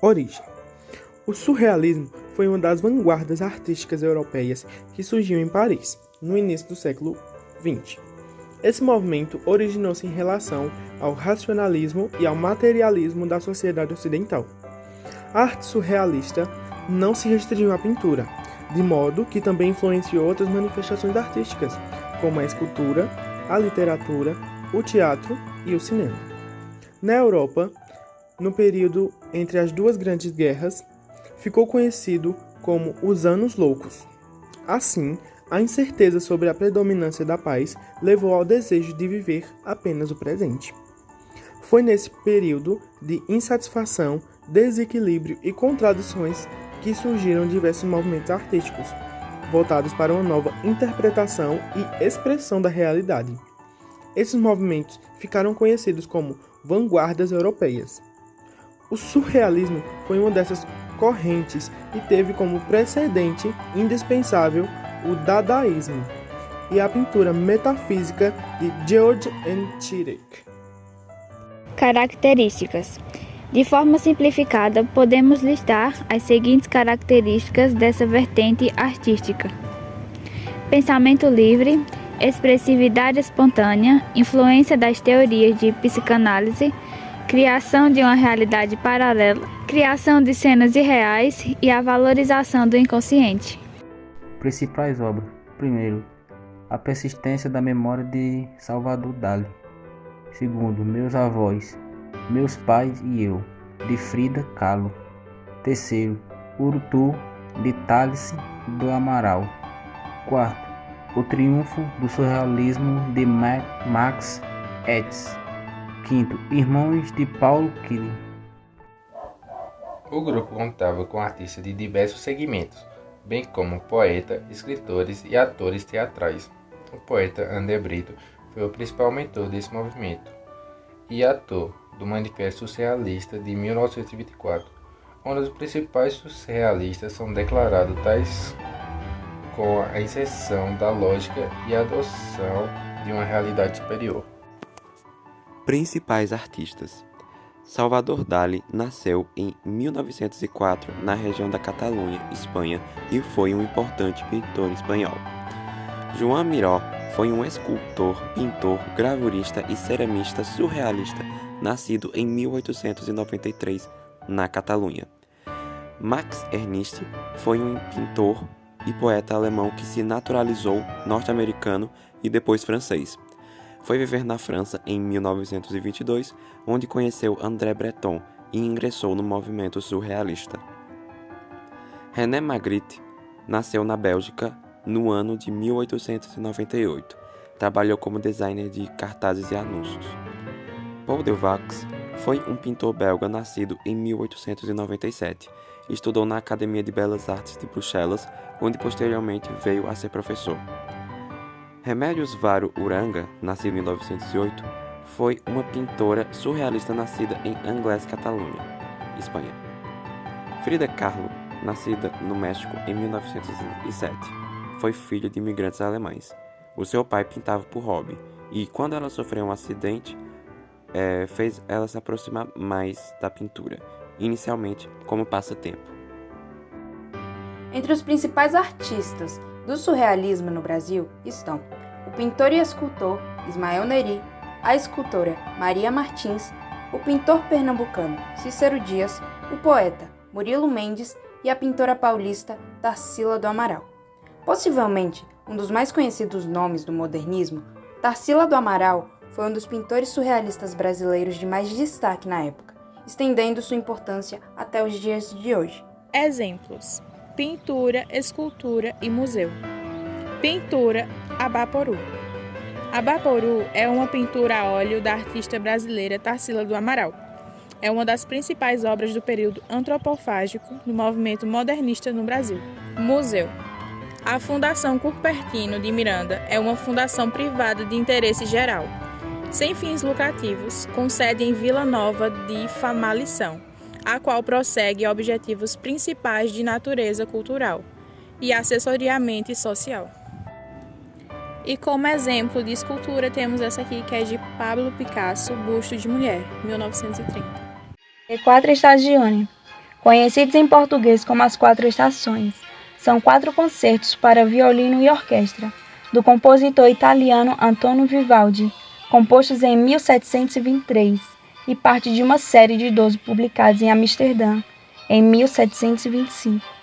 origem. O surrealismo foi uma das vanguardas artísticas europeias que surgiu em Paris, no início do século XX. Esse movimento originou-se em relação ao racionalismo e ao materialismo da sociedade ocidental. A arte surrealista não se restringiu à pintura, de modo que também influenciou outras manifestações artísticas, como a escultura, a literatura, o teatro e o cinema. Na Europa, no período entre as duas grandes guerras, ficou conhecido como os Anos Loucos. Assim, a incerteza sobre a predominância da paz levou ao desejo de viver apenas o presente. Foi nesse período de insatisfação, desequilíbrio e contradições que surgiram diversos movimentos artísticos, voltados para uma nova interpretação e expressão da realidade. Esses movimentos ficaram conhecidos como vanguardas europeias. O surrealismo foi uma dessas correntes e teve como precedente indispensável o dadaísmo e a pintura metafísica de Georg Entirik. Características. De forma simplificada, podemos listar as seguintes características dessa vertente artística: pensamento livre, expressividade espontânea, influência das teorias de psicanálise, criação de uma realidade paralela, criação de cenas irreais e a valorização do inconsciente. Principais obras. Primeiro, A Persistência da Memória de Salvador Dalí. Segundo, Meus Avós, Meus Pais e Eu, de Frida Kahlo. Terceiro, Urutu, de Tales do Amaral. Quarto, O Triunfo do Surrealismo, de Max Ernst. Quinto, Irmãos, de Paulo Killing. O grupo contava com artistas de diversos segmentos, bem como poetas, escritores e atores teatrais. O poeta André Brito foi o principal mentor desse movimento e ator do Manifesto Surrealista de 1924, onde os principais surrealistas são declarados tais com a inserção da lógica e a adoção de uma realidade superior. Principais artistas. Salvador Dalí nasceu em 1904 na região da Catalunha, Espanha, e foi um importante pintor espanhol. Joan Miró foi um escultor, pintor, gravurista e ceramista surrealista, nascido em 1893 na Catalunha. Max Ernst foi um pintor e poeta alemão que se naturalizou norte-americano e depois francês. Foi viver na França em 1922, onde conheceu André Breton e ingressou no movimento surrealista. René Magritte nasceu na Bélgica no ano de 1898. Trabalhou como designer de cartazes e anúncios. Paul Delvaux foi um pintor belga nascido em 1897. Estudou na Academia de Belas Artes de Bruxelas, onde posteriormente veio a ser professor. Remedios Varo Uranga, nascida em 1908, foi uma pintora surrealista nascida em Anglés, Catalunha, Espanha. Frida Kahlo, nascida no México em 1907, foi filha de imigrantes alemães. O seu pai pintava por hobby e, quando ela sofreu um acidente, fez ela se aproximar mais da pintura, inicialmente como passatempo. Entre os principais artistas do surrealismo no Brasil estão o pintor e escultor Ismael Neri, a escultora Maria Martins, o pintor pernambucano Cícero Dias, o poeta Murilo Mendes e a pintora paulista Tarsila do Amaral. Possivelmente um dos mais conhecidos nomes do modernismo, Tarsila do Amaral foi um dos pintores surrealistas brasileiros de mais destaque na época, estendendo sua importância até os dias de hoje. Exemplos: pintura, escultura e museu. Pintura Abaporu. Abaporu é uma pintura a óleo da artista brasileira Tarsila do Amaral. É uma das principais obras do período antropofágico do movimento modernista no Brasil. Museu. A Fundação Cupertino de Miranda é uma fundação privada de interesse geral, sem fins lucrativos, com sede em Vila Nova de Famalicão, a qual prossegue objetivos principais de natureza cultural e assessoriamento social. E como exemplo de escultura temos essa aqui, que é de Pablo Picasso, Busto de Mulher, 1930. E quattro stagioni. conhecidos em português como as 4 estações. São 4 concertos para violino e orquestra, do compositor italiano Antonio Vivaldi, compostos em 1723, e parte de uma série de 12 publicados em Amsterdã, em 1725.